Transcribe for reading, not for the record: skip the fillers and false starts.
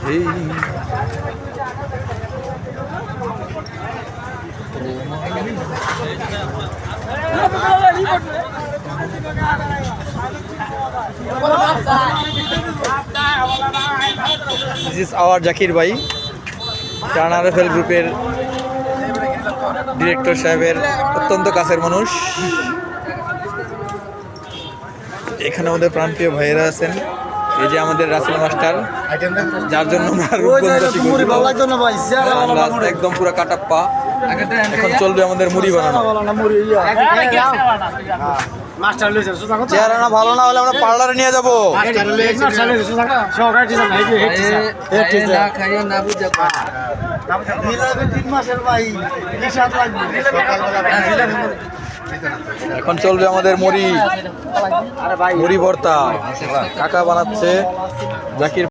This is our Zakir ভাই, প্রাণ RFL গ্রুপের ডিরেক্টর সাহেবের অত্যন্ত কাছের মানুষ। এখানে আমাদের প্রাণপ্রিয় ভাইয়েরা আছেন। এই যে আমাদের রাসেল মাস্টার, যার জন্য আমরা একদম পুরো কাটাপ্পা। এখন চলবে আমাদের মুড়ি বানানো। চেহারা না ভালো না হলে আমরা পার্লারে নিয়ে যাবো। এখন চলবে আমাদের মুড়ি ভর্তা। কাকা বানাচ্ছে, জাকির